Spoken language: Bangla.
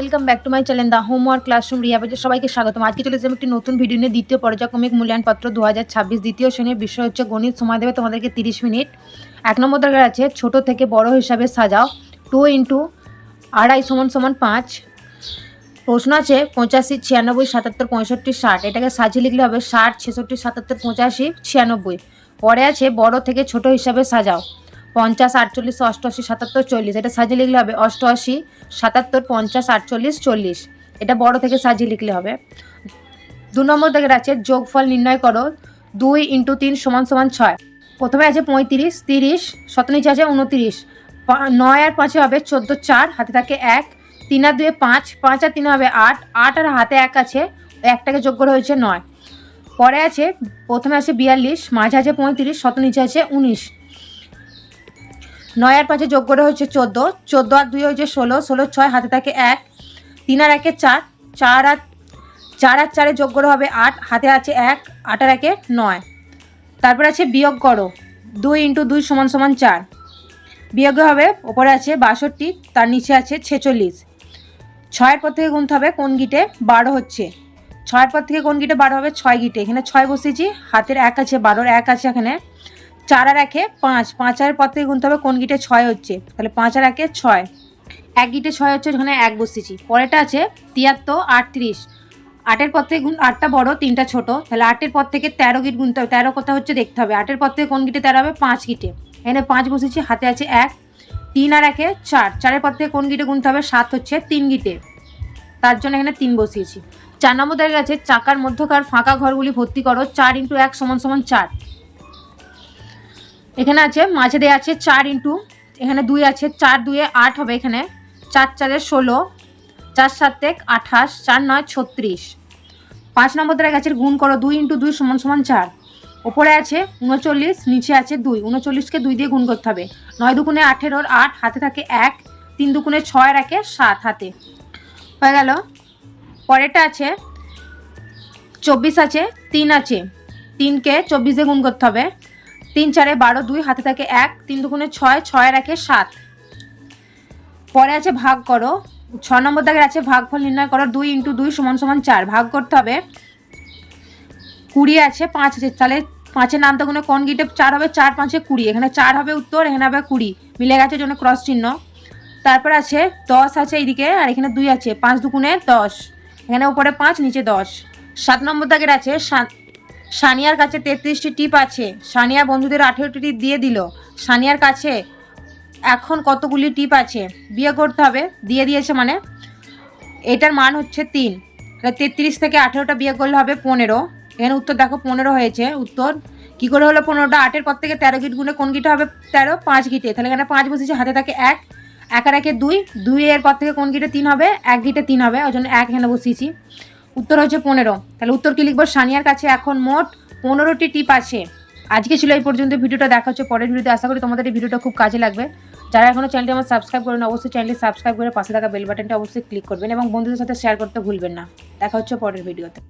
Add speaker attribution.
Speaker 1: Welcome back to my channel the homework classroom Riya পেজে সবাইকে স্বাগতম। আজকে চলে এসেছি একটি নতুন ভিডিও নিয়ে। দ্বিতীয় পর্যায়ক্রমিক মূল্যায়নপত্র 2026 দ্বিতীয় শ্রেণীর বিষয় হচ্ছে গণিত। সময় দেবে তোমাদেরকে 30 মিনিট। 1 নম্বর দাগের আছে ছোট থেকে বড় হিসাবে সাজাও 2 × 2.5 = 5। প্রশ্ন আছে 85, 96, 77, 65, 60। এটাকে সাজিয়ে লিখলে হবে 60, 66, 77, 85, 96। পরে আছে বড় থেকে ছোট হিসাবে সাজাও 50, 48, 88, 77, 40। এটা সাজিয়ে লিখলে হবে 88, 77, 50, 48, 40। এটা বড় থেকে সাজিয়ে লিখলে হবে। 2 নম্বর দাগের আছে যোগফল নির্ণয় করো 2 × 3 = 6। প্রথমে আছে 35, 30, নিচে আছে 29। 9 আর 5 হবে 14, 4 হাতে থাকে 1, 3 আর 2 5, 5 আর 3 হবে 8, 8 আর হাতে 1 আছে, একটাকে যোগ করে হয়েছে 9। পরে আছে প্রথমে আছে 42, মাঝে আছে 35, নিচে আছে 19। 9 আর 5 যোগ করে হচ্ছে 14, 14 আর 2 হয়েছে 16, 16 6 হাতে থাকে 1, 3 আর 1 4, 4 আর 4 যোগ করে হবে 8, হাতে আছে 1, 8 আর 1 9। তারপর আছে বিয়োগ করো 2 × 2 = 4। বিয়োগে হবে ওপরে আছে 62, তার নিচে আছে 46। 6 পর থেকে গুনতে হবে কোন গিটে 12 হচ্ছে। 6 পর থেকে কোন গিটে 12 হবে 6 গিটে। এখানে 6 বসিয়েছি, হাতের 1 আছে, 12 1 আছে এখানে। 4 আর 1 5, 5 আর পর থেকে গুনতে হবে কোন গিটে 6 হচ্ছে, তাহলে 5 আর 1 6, 1 গিটে 6 হচ্ছে, এখানে 1 বসিয়েছি। পরেরটা আছে 73, 38। 8-এর পর থেকে 8টা বড় 3টা ছোট, তাহলে 8-এর পর থেকে 13 গিট গুনতে হবে। 13 কোথা হচ্ছে দেখতে হবে। 8-এর পর থেকে কোন গিটে 13 হবে 5 গিটে। এখানে 5 বসিয়েছি, হাতে আছে 1, 3 আর 1 4, 4-এর পর থেকে কোন গিটে গুনতে হবে 7 হচ্ছে 3 গিটে, তার জন্য এখানে 3 বসিয়েছি। 4 নম্বর দাগের আছে চাকার মধ্যকার ফাঁকা ঘরগুলি ভর্তি করো 4 × 1 = 4। এখানে আছে মাঝে দেওয়া আছে 4 × এখানে 2 আছে, 4 2 8 হবে, এখানে 4 4 16, 4 7 28, 4 9 36। 5 নম্বর দাগের আছে গুণ করো 2 × 2 = 4। ওপরে আছে 39, নিচে আছে 2, 39কে 2 দিয়ে গুণ করতে হবে। 9 2 × 18, 8 হাতে থাকে 1, 3 2 × 6 আর 1 7 হাতে হয়ে গেল। পরেরটা আছে 24 আছে, 3 আছে, 3কে 24 দিয়ে গুণ করতে হবে। 3 4 12, 2 হাতে থাকে 1, 3 2 × 6, 6 আর 1 7। পরে আছে ভাগ করো 6 নম্বর দাগের আছে ভাগফল নির্ণয় করো 2 × 2 = 4। ভাগ করতে হবে 20 আছে, 5 আছে, তাহলে 5-এর নামটা গুনে কোন গিটে 4 হবে, 4 5 20। এখানে 4 হবে উত্তর, এখানে হবে 20, মিলে গেছে জন্য ক্রস চিহ্ন। তারপর আছে 10 আছে এইদিকে, আর এখানে 2 আছে, 5 2 × 10, এখানে উপরে 5 নিচে 10। 7 নম্বর দাগের আছে সানিয়ার কাছে 33টি টিপ আছে। সানিয়া বন্ধুদের 18টি টিপ দিয়ে দিল। সানিয়ার কাছে এখন কতগুলি টিপ আছে বিয়োগ করতে হবে, দিয়ে দিয়েছে মানে এটার মান হচ্ছে 3, তাহলে 33 থেকে 18টা বিয়োগ করলে হবে 15। এখানে উত্তর দেখো 15 হয়েছে। উত্তর কী করে হলো 15টা, 8-এর পর থেকে 13 গিট গুনে কোন গিটে হবে 13, 5 গিটে, তাহলে এখানে 5 বসেছে, হাতে থাকে 1, 1 আর 1 2, 2-এর পর থেকে কোন গিটে 3 হবে, 1 গিটে 3 হবে, ওই জন্য 1 এখানে বসিয়েছি। উত্তর হচ্ছে 15। তাহলে উত্তর কি লিখবো, সানিয়ার কাছে এখন মোট 15টি টিপ আছে। আজকে ছিল এই পর্যন্ত। ভিডিওটা দেখা হচ্ছে পরের ভিডিওতে। আশা করি তোমাদের এই ভিডিওটা খুব কাজে লাগবে। যারা এখনও চ্যানেলটি আমার সাবস্ক্রাইব করেন অবশ্যই চ্যানেলটি সাবস্ক্রাইব করে পাশে থাকা বেল বাটনটা অবশ্যই ক্লিক করবেন এবং বন্ধুদের সাথে শেয়ার করতে ভুলবেন না। দেখা হচ্ছে পরের ভিডিওতে।